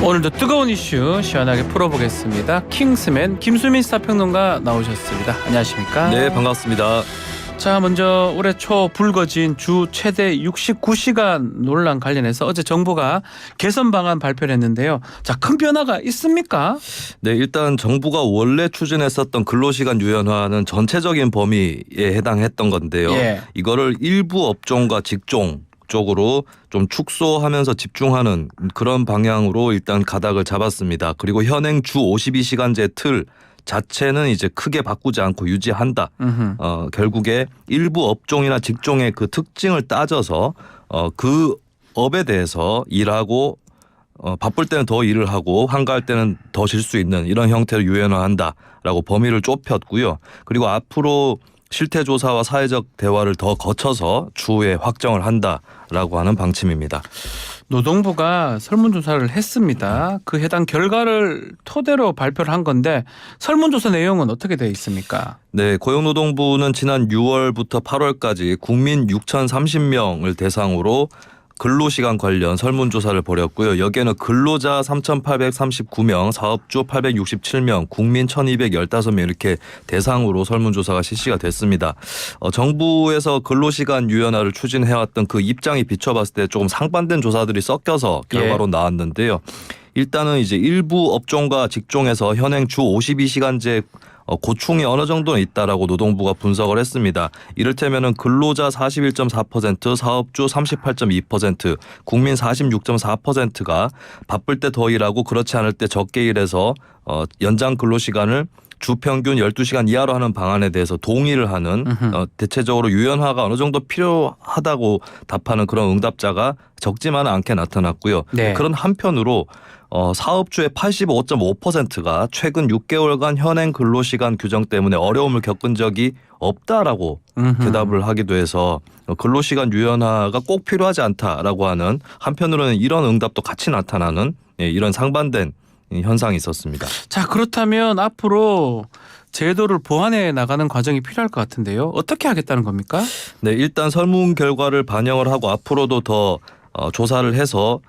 오늘도 뜨거운 이슈 시원하게 풀어보겠습니다. 킹스맨 김수민 시사평론가 나오셨습니다. 안녕하십니까? 네, 반갑습니다. 자, 먼저 올해 초 불거진 주 최대 69시간 논란 관련해서 어제 정부가 개선 방안 발표를 했는데요. 자, 큰 변화가 있습니까? 네, 일단 정부가 원래 추진했었던 근로시간 유연화는 전체적인 범위에 해당했던 건데요. 예. 이거를 일부 업종과 직종 쪽으로 좀 축소하면서 집중하는 그런 방향으로 일단 가닥을 잡았습니다. 그리고 현행 주 52시간제 틀 자체는 이제 크게 바꾸지 않고 유지한다. 결국에 일부 업종이나 직종의 그 특징을 따져서 그 업에 대해서 일하고 바쁠 때는 더 일을 하고 한가할 때는 더 쉴 수 있는 이런 형태로 유연화한다라고 범위를 좁혔고요. 그리고 앞으로 실태조사와 사회적 대화를 더 거쳐서 추후에 확정을 한다라고 하는 방침입니다. 노동부가 설문조사를 했습니다. 그 해당 결과를 토대로 발표를 한 건데 설문조사 내용은 어떻게 되어 있습니까? 네, 고용노동부는 지난 6월부터 8월까지 국민 6,030명을 대상으로 근로시간 관련 설문조사를 벌였고요. 여기에는 근로자 3,839명, 사업주 867명, 국민 1,215명 이렇게 대상으로 설문조사가 실시가 됐습니다. 정부에서 근로시간 유연화를 추진해왔던 그 입장이 비춰봤을 때 조금 상반된 조사들이 섞여서 결과로 나왔는데요. 일단은 이제 일부 업종과 직종에서 현행 주 52시간제 고충이 어느 정도는 있다라고 노동부가 분석을 했습니다. 이를테면은 근로자 41.4%, 사업주 38.2%, 국민 46.4%가 바쁠 때 더 일하고 그렇지 않을 때 적게 일해서 연장 근로시간을 주 평균 12시간 이하로 하는 방안에 대해서 동의를 하는 대체적으로 유연화가 어느 정도 필요하다고 답하는 그런 응답자가 적지만은 않게 나타났고요. 네. 그런 한편으로 사업주의 85.5%가 최근 6개월간 현행 근로시간 규정 때문에 어려움을 겪은 적이 없다라고 대답을 하기도 해서 근로시간 유연화가 꼭 필요하지 않다라고 하는 한편으로는 이런 응답도 같이 나타나는 이런 상반된 현상이 있었습니다. 자, 그렇다면 앞으로 제도를 보완해 나가는 과정이 필요할 것 같은데요. 어떻게 하겠다는 겁니까? 네, 일단 설문 결과를 반영을 하고 앞으로도 더 조사를 해서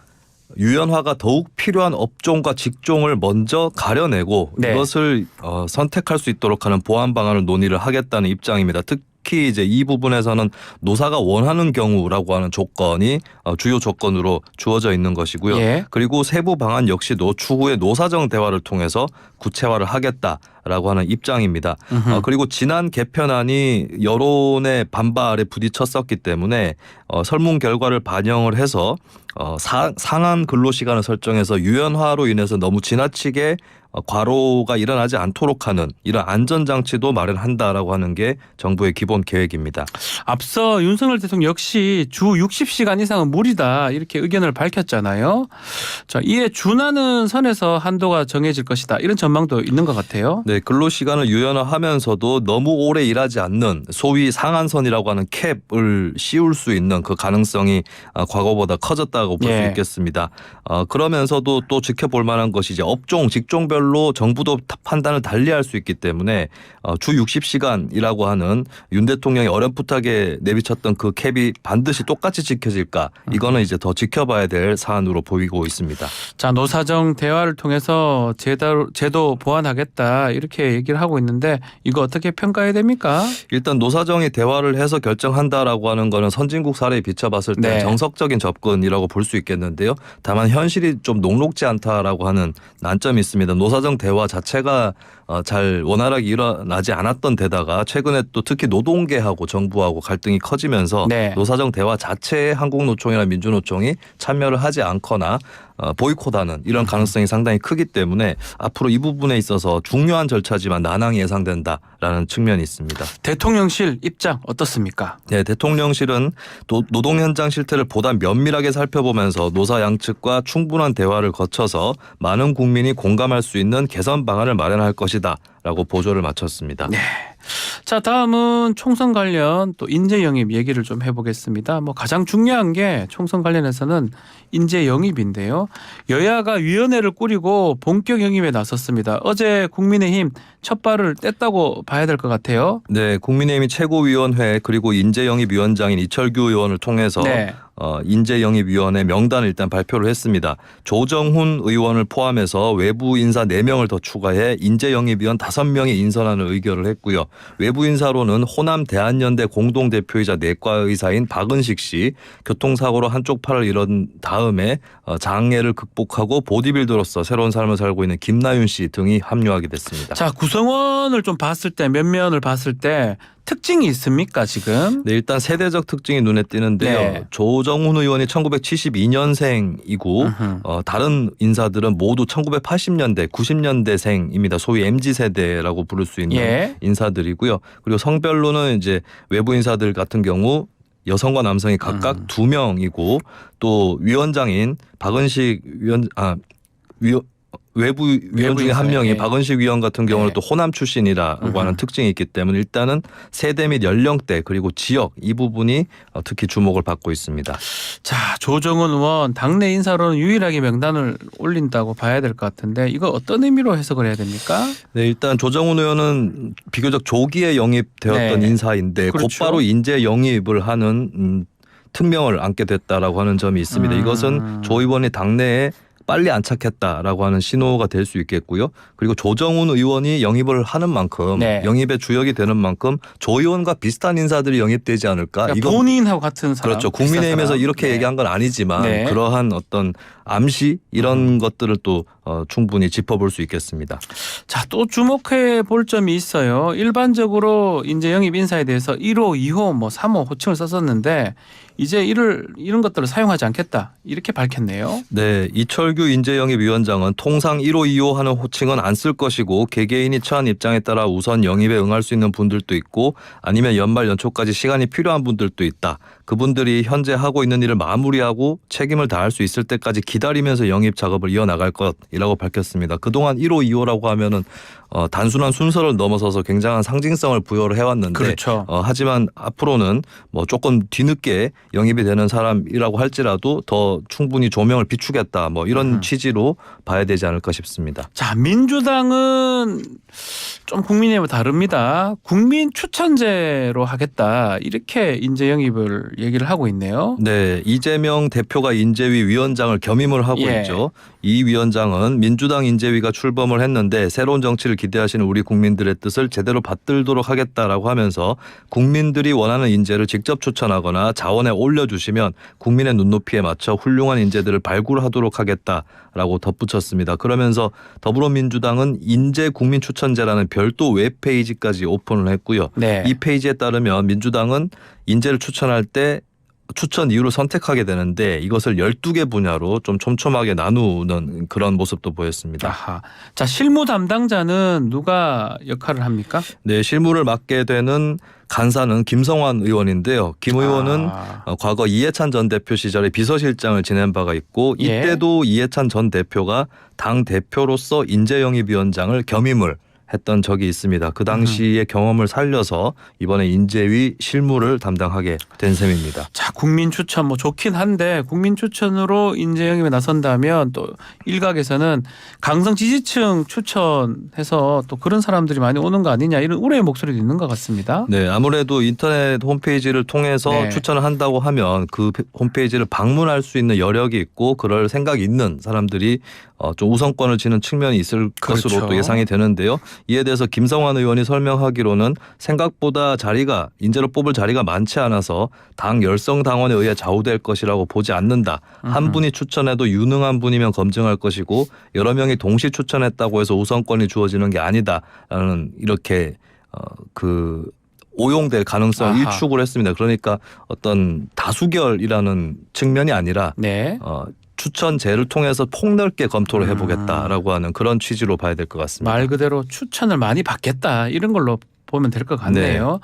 유연화가 더욱 필요한 업종과 직종을 먼저 가려내고 이것을 선택할 수 있도록 하는 보완 방안을 논의를 하겠다는 입장입니다. 특히 이제 이 부분에서는 노사가 원하는 경우라고 하는 조건이 주요 조건으로 주어져 있는 것이고요. 그리고 세부 방안 역시도 추후에 노사정 대화를 통해서 구체화를 하겠다라고 하는 입장입니다. 그리고 지난 개편안이 여론의 반발에 부딪혔었기 때문에 설문 결과를 반영을 해서 상한 근로시간을 설정해서 유연화로 인해서 너무 지나치게 과로가 일어나지 않도록 하는 이런 안전장치도 마련한다라고 하는 게 정부의 기본 계획입니다. 앞서 윤석열 대통령 역시 주 60시간 이상은 무리다 이렇게 의견을 밝혔잖아요. 자, 이에 준하는 선에서 한도가 정해질 것이다 이런 전망도 있는 것 같아요. 네, 근로시간을 유연화하면서도 너무 오래 일하지 않는 소위 상한선이라고 하는 캡을 씌울 수 있는 그 가능성이 과거보다 커졌다고 볼 수 있겠습니다. 그러면서도 또 지켜볼 만한 것이 이제 업종, 직종별로 정부도 판단을 달리할 수 있기 때문에 주 60시간이라고 하는 윤 대통령이 어렴풋하게 내비쳤던 그 캡이 반드시 똑같이 지켜질까? 이거는 이제 더 지켜봐야 될 사안으로 보이고 있습니다. 자, 노사정 대화를 통해서 제도 보완하겠다 이렇게 얘기를 하고 있는데 이거 어떻게 평가해야 됩니까? 일단 노사정이 대화를 해서 결정한다라고 하는 거는 선진국 사례에 비춰봤을 때 정석적인 접근이라고 볼 수 있겠는데요. 다만 현실이 좀 녹록지 않다라고 하는 난점이 있습니다. 노사정 대화 자체가 잘 원활하게 일어나지 않았던 데다가 최근에 또 특히 노동계하고 정부하고 갈등이 커지면서 노사정 대화 자체에 한국노총이나 민주노총이 참여를 하지 않거나 보이콧하는 이런 가능성이 상당히 크기 때문에 앞으로 이 부분에 있어서 중요한 절차지만 난항이 예상된다라는 측면이 있습니다. 대통령실 입장 어떻습니까? 네, 대통령실은 노동 현장 실태를 보다 면밀하게 살펴보면서 노사 양측과 충분한 대화를 거쳐서 많은 국민이 공감할 수 있는 개선 방안을 마련할 것이다라고 보조를 마쳤습니다. 네. 자, 다음은 총선 관련 또 인재 영입 얘기를 좀 해보겠습니다. 뭐 가장 중요한 게 총선 관련해서는 인재 영입인데요. 여야가 위원회를 꾸리고 본격 영입에 나섰습니다. 어제 국민의힘 첫 발을 뗐다고 봐야 될 것 같아요. 네, 국민의힘이 최고위원회 그리고 인재 영입 위원장인 이철규 의원을 통해서 인재영입위원회 명단을 일단 발표를 했습니다. 조정훈 의원을 포함해서 외부 인사 4명을 더 추가해 인재영입위원 5명이 인선하는 의결을 했고요. 외부 인사로는 호남 대한연대 공동대표이자 내과의사인 박은식 씨, 교통사고로 한쪽 팔을 잃은 다음에 장애를 극복하고 보디빌더로서 새로운 삶을 살고 있는 김나윤 씨 등이 합류하게 됐습니다. 자, 구성원을 좀 봤을 때 면면을 봤을 때 특징이 있습니까 지금? 네, 일단 세대적 특징이 눈에 띄는데요. 네. 조정훈 의원이 1972년생이고 다른 인사들은 모두 1980년대, 90년대생입니다. 소위 MZ세대라고 부를 수 있는 예. 인사들이고요. 그리고 성별로는 이제 외부 인사들 같은 경우 여성과 남성이 각각 2명이고 또 위원장인 박은식 외부 위원 중에 한 명이 예. 박은식 위원 같은 경우는 예. 또 호남 출신이라고 하는 특징이 있기 때문에 일단은 세대 및 연령대 그리고 지역 이 부분이 특히 주목을 받고 있습니다. 자, 조정훈 의원 당내 인사로는 유일하게 명단을 올린다고 봐야 될 것 같은데 이거 어떤 의미로 해석을 해야 됩니까? 네, 일단 조정훈 의원은 비교적 조기에 영입되었던 네. 인사인데 그렇죠. 곧바로 인재 영입을 하는 특명을 안게 됐다라고 하는 점이 있습니다. 이것은 조 의원이 당내에 빨리 안착했다라고 하는 신호가 될 수 있겠고요. 그리고 조정훈 의원이 영입을 하는 만큼 네. 영입의 주역이 되는 만큼 조 의원과 비슷한 인사들이 영입되지 않을까. 그러니까 이건 본인하고 같은 사람. 그렇죠. 비슷한 국민의힘에서 사람. 이렇게 네. 얘기한 건 아니지만 네. 그러한 어떤 암시 이런 것들을 또 충분히 짚어볼 수 있겠습니다. 자, 또 주목해 볼 점이 있어요. 일반적으로 인재 영입 인사에 대해서 1호, 2호, 뭐 3호 호칭을 썼었는데 이제 이런 것들을 사용하지 않겠다 이렇게 밝혔네요. 네, 이철규 인재영입위원장은 통상 1호, 2호 하는 호칭은 안 쓸 것이고 개개인이 처한 입장에 따라 우선 영입에 응할 수 있는 분들도 있고 아니면 연말 연초까지 시간이 필요한 분들도 있다. 그분들이 현재 하고 있는 일을 마무리하고 책임을 다할 수 있을 때까지 기다리면서 영입 작업을 이어나갈 것이라고 밝혔습니다. 그동안 1호, 2호라고 하면은 단순한 순서를 넘어서서 굉장한 상징성을 부여를 해왔는데 그렇죠. 하지만 앞으로는 뭐 조금 뒤늦게 영입이 되는 사람이라고 할지라도 더 충분히 조명을 비추겠다 뭐 이런 취지로 봐야 되지 않을까 싶습니다. 자, 민주당은 좀 국민의힘과 다릅니다. 국민 추천제로 하겠다 이렇게 인재 영입을 얘기를 하고 있네요. 네, 이재명 대표가 인재위 위원장을 겸임을 하고 예. 있죠. 이 위원장은 민주당 인재위가 출범을 했는데 새로운 정치를 기대하시는 우리 국민들의 뜻을 제대로 받들도록 하겠다라고 하면서 국민들이 원하는 인재를 직접 추천하거나 자원에 올려주시면 국민의 눈높이에 맞춰 훌륭한 인재들을 발굴하도록 하겠다라고 덧붙였습니다. 그러면서 더불어민주당은 인재 국민 추천제라는 별도 웹페이지까지 오픈을 했고요. 네. 이 페이지에 따르면 민주당은 인재를 추천할 때 추천 이유를 선택하게 되는데 이것을 12개 분야로 좀 촘촘하게 나누는 그런 모습도 보였습니다. 아하. 자, 실무 담당자는 누가 역할을 합니까? 네, 실무를 맡게 되는 간사는 김성환 의원인데요. 김 의원은 과거 이해찬 전 대표 시절에 비서실장을 지낸 바가 있고 예. 이때도 이해찬 전 대표가 당 대표로서 인재영입위원장을 겸임을 했던 적이 있습니다. 그 당시의 경험을 살려서 이번에 인재위 실무를 담당하게 된 셈입니다. 자, 국민 추천 뭐 좋긴 한데 국민 추천으로 인재 영입에 나선다면 또 일각에서는 강성 지지층 추천해서 또 그런 사람들이 많이 오는 거 아니냐 이런 우려의 목소리도 있는 것 같습니다. 네, 아무래도 인터넷 홈페이지를 통해서 네. 추천을 한다고 하면 그 홈페이지를 방문할 수 있는 여력이 있고 그럴 생각이 있는 사람들이 좀 우선권을 지는 측면이 있을 그렇죠. 것으로 또 예상이 되는데요. 이에 대해서 김성환 의원이 설명하기로는 생각보다 인재로 뽑을 자리가 많지 않아서 당 열성 당원에 의해 좌우될 것이라고 보지 않는다. 한 분이 추천해도 유능한 분이면 검증할 것이고 여러 명이 동시 추천했다고 해서 우선권이 주어지는 게 아니다라는 이렇게 오용될 가능성을 아하. 일축을 했습니다. 그러니까 어떤 다수결이라는 측면이 아니라 네. 추천제를 통해서 폭넓게 검토를 해보겠다라고 하는 그런 취지로 봐야 될 것 같습니다. 말 그대로 추천을 많이 받겠다 이런 걸로 보면 될 것 같네요.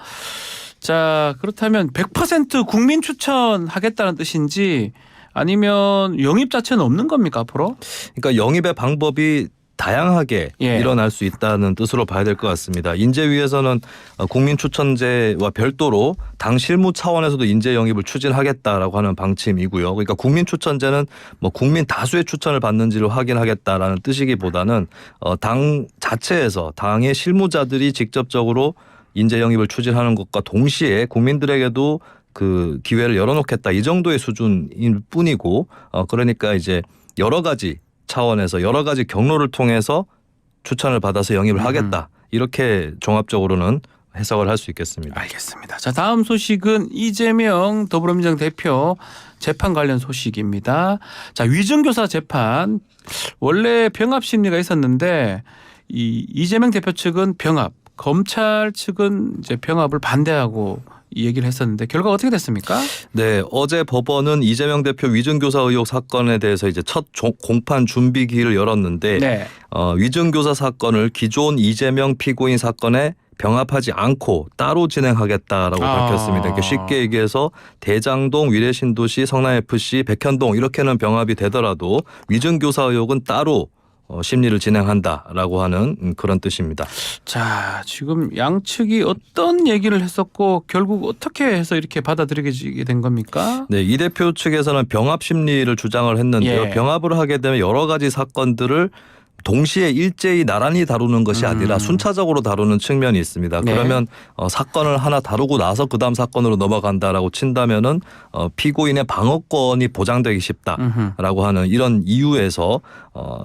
자, 그렇다면 100% 국민 추천하겠다는 뜻인지 아니면 영입 자체는 없는 겁니까 앞으로? 그러니까 영입의 방법이 다양하게 예. 일어날 수 있다는 뜻으로 봐야 될 것 같습니다. 인재위에서는 국민 추천제와 별도로 당 실무 차원에서도 인재 영입을 추진하겠다라고 하는 방침이고요. 그러니까 국민 추천제는 뭐 국민 다수의 추천을 받는지를 확인하겠다라는 뜻이기보다는 당 자체에서 당의 실무자들이 직접적으로 인재 영입을 추진하는 것과 동시에 국민들에게도 그 기회를 열어놓겠다 이 정도의 수준일 뿐이고 그러니까 이제 여러 가지 차원에서 여러 가지 경로를 통해서 추천을 받아서 영입을 하겠다 이렇게 종합적으로는 해석을 할 수 있겠습니다. 알겠습니다. 자, 다음 소식은 이재명 더불어민주당 대표 재판 관련 소식입니다. 자, 위증교사 재판 원래 병합 심리가 있었는데 이재명 대표 측은 병합, 검찰 측은 이제 병합을 반대하고 이 얘기를 했었는데 결과가 어떻게 됐습니까? 네, 어제 법원은 이재명 대표 위증교사 의혹 사건에 대해서 이제 첫 공판 준비 기일을 열었는데 네. 위증교사 사건을 기존 이재명 피고인 사건에 병합하지 않고 따로 진행하겠다라고 밝혔습니다. 그러니까 쉽게 얘기해서 대장동, 위례신도시, 성남FC, 백현동 이렇게는 병합이 되더라도 위증교사 의혹은 따로 심리를 진행한다라고 하는 그런 뜻입니다. 자, 지금 양측이 어떤 얘기를 했었고 결국 어떻게 해서 이렇게 받아들이게 된 겁니까? 네, 이 대표 측에서는 병합 심리를 주장을 했는데요. 예. 병합을 하게 되면 여러 가지 사건들을 동시에 일제히 나란히 다루는 것이 아니라 순차적으로 다루는 측면이 있습니다. 네. 그러면 사건을 하나 다루고 나서 그다음 사건으로 넘어간다라고 친다면은 피고인의 방어권이 보장되기 쉽다라고 하는 이런 이유에서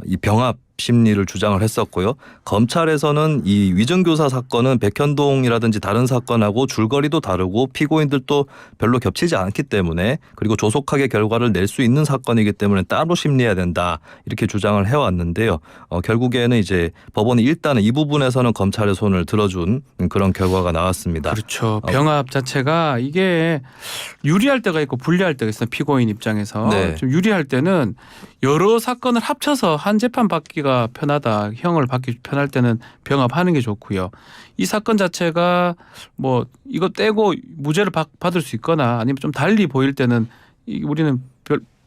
이 병합 심리를 주장을 했었고요. 검찰에서는 이 위증교사 사건은 백현동이라든지 다른 사건하고 줄거리도 다르고 피고인들도 별로 겹치지 않기 때문에 그리고 조속하게 결과를 낼 수 있는 사건이기 때문에 따로 심리해야 된다 이렇게 주장을 해왔는데요. 결국에는 이제 법원이 일단은 이 부분에서는 검찰의 손을 들어준 그런 결과가 나왔습니다. 그렇죠. 병합 자체가 이게 유리할 때가 있고 불리할 때가 있어요. 피고인 입장에서. 네. 좀 유리할 때는 여러 사건을 합쳐서 한 재판 받기가 편하다. 형을 받기 편할 때는 병합하는 게 좋고요. 이 사건 자체가 뭐 이거 떼고 무죄를 받을 수 있거나 아니면 좀 달리 보일 때는 우리는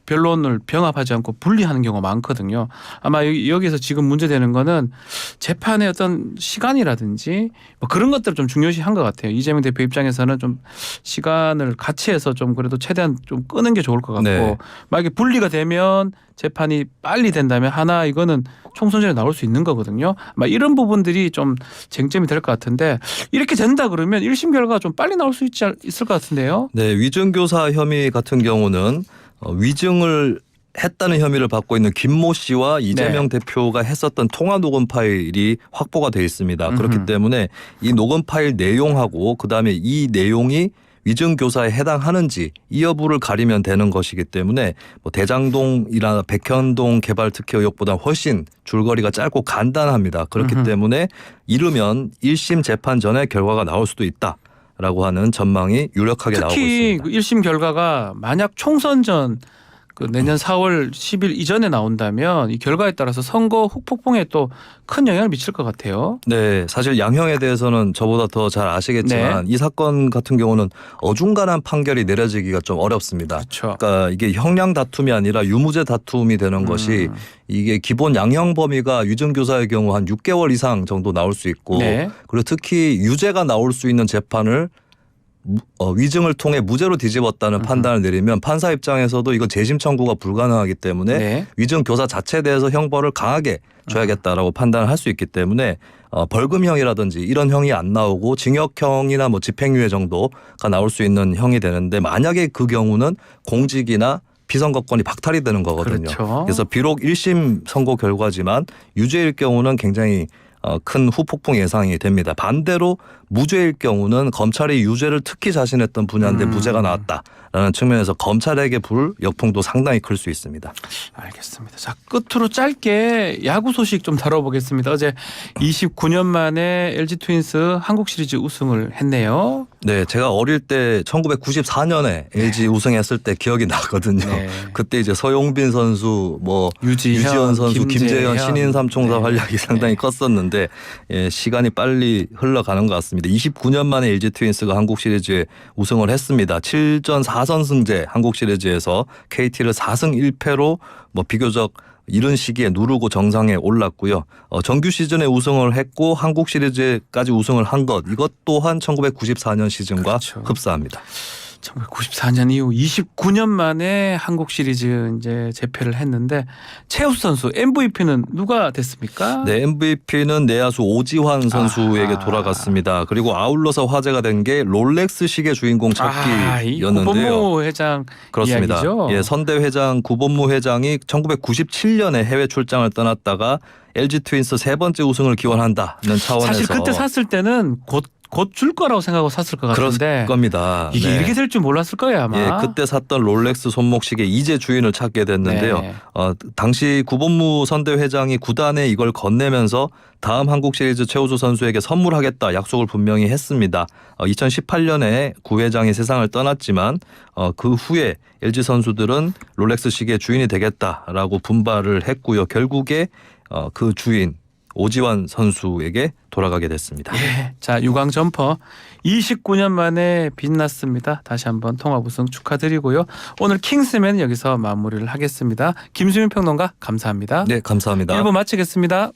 변론을 병합하지 않고 분리하는 경우가 많거든요. 아마 여기서 지금 문제되는 거는 재판의 어떤 시간이라든지 뭐 그런 것들을 좀 중요시한 것 같아요. 이재명 대표 입장에서는 좀 시간을 같이 해서 좀 그래도 최대한 좀 끄는 게 좋을 것 같고 네. 만약에 분리가 되면 재판이 빨리 된다면 하나 이거는 총선 전에 나올 수 있는 거거든요. 아마 이런 부분들이 좀 쟁점이 될 것 같은데 이렇게 된다 그러면 1심 결과가 좀 빨리 나올 수 있을 것 같은데요. 네, 위증교사 혐의 같은 경우는 위증을 했다는 혐의를 받고 있는 김모 씨와 이재명 대표가 했었던 통화 녹음 파일이 확보가 돼 있습니다. 그렇기 때문에 이 녹음 파일 내용하고 그다음에 이 내용이 위증교사에 해당하는지 이 여부를 가리면 되는 것이기 때문에 뭐 대장동이나 백현동 개발 특혜 의혹보다 훨씬 줄거리가 짧고 간단합니다. 그렇기 때문에 이르면 1심 재판 전에 결과가 나올 수도 있다라고 하는 전망이 유력하게 나오고 특히 있습니다. 그 1심 결과가 만약 총선 전 그 내년 4월 10일 이전에 나온다면 이 결과에 따라서 선거 후폭풍에 또 큰 영향을 미칠 것 같아요. 네, 사실 양형에 대해서는 저보다 더 잘 아시겠지만 이 사건 같은 경우는 어중간한 판결이 내려지기가 좀 어렵습니다. 그렇죠. 그러니까 이게 형량 다툼이 아니라 유무죄 다툼이 되는 것이 이게 기본 양형 범위가 위증교사의 경우 한 6개월 이상 정도 나올 수 있고 네. 그리고 특히 유죄가 나올 수 있는 재판을 위증을 통해 무죄로 뒤집었다는 판단을 내리면 판사 입장에서도 이건 재심 청구가 불가능하기 때문에 네. 위증 교사 자체에 대해서 형벌을 강하게 줘야겠다라고 판단을 할 수 있기 때문에 벌금형이라든지 이런 형이 안 나오고 징역형이나 뭐 집행유예 정도가 나올 수 있는 형이 되는데 만약에 그 경우는 공직이나 피선거권이 박탈이 되는 거거든요. 그렇죠. 그래서 비록 1심 선고 결과지만 유죄일 경우는 굉장히 큰 후폭풍 예상이 됩니다. 반대로 무죄일 경우는 검찰이 유죄를 특히 자신했던 분야인데 무죄가 나왔다라는 측면에서 검찰에게 불 역풍도 상당히 클 수 있습니다. 알겠습니다. 자, 끝으로 짧게 야구 소식 좀 다뤄보겠습니다. 어제 29년 만에 LG 트윈스 한국 시리즈 우승을 했네요. 네, 제가 어릴 때 1994년에 LG 우승했을 때 기억이 나거든요. 네. 그때 이제 서용빈 선수, 뭐 유지현 유지현 선수, 김재현 신인 삼총사 네. 활약이 상당히 컸었는데 시간이 빨리 흘러가는 것 같습니다. 29년 만에 LG 트윈스가 한국 시리즈에 우승을 했습니다. 7전 4선승제 한국 시리즈에서 KT를 4승 1패로 뭐 비교적 이른 시기에 누르고 정상에 올랐고요. 정규 시즌에 우승을 했고 한국 시리즈까지 우승을 한 것 이것 또한 1994년 시즌과 그렇죠. 흡사합니다. 1994년 이후 29년 만에 한국 시리즈 이제 재패를 했는데 최우수 선수 MVP는 누가 됐습니까? 네, MVP는 내야수 오지환 선수에게 돌아갔습니다. 그리고 아울러서 화제가 된 게 롤렉스 시계 주인공 이 찾기였는데요. 구본모 회장 그렇습니다. 이야기죠. 예, 선대 회장 구본무 회장이 1997년에 해외 출장을 떠났다가 LG 트윈스 세 번째 우승을 기원한다는 차원에서 사실 그때 샀을 때는 곧 줄 거라고 생각하고 샀을 것 그럴 같은데 겁니다. 이게 네. 이렇게 될 줄 몰랐을 거예요 아마. 예, 그때 샀던 롤렉스 손목시계 이제 주인을 찾게 됐는데요. 네. 당시 구본무 선대 회장이 구단에 이걸 건네면서 다음 한국 시리즈 최우수 선수에게 선물하겠다 약속을 분명히 했습니다. 2018년에 구 회장이 세상을 떠났지만 그 후에 LG 선수들은 롤렉스 시계 주인이 되겠다라고 분발을 했고요. 결국에 그 주인 오지환 선수에게 돌아가게 됐습니다. 예. 자, 유광 점퍼 29년 만에 빛났습니다. 다시 한번 통합 우승 축하드리고요. 오늘 킹스맨 여기서 마무리를 하겠습니다. 김수민 평론가 감사합니다. 네, 감사합니다. 1부 마치겠습니다.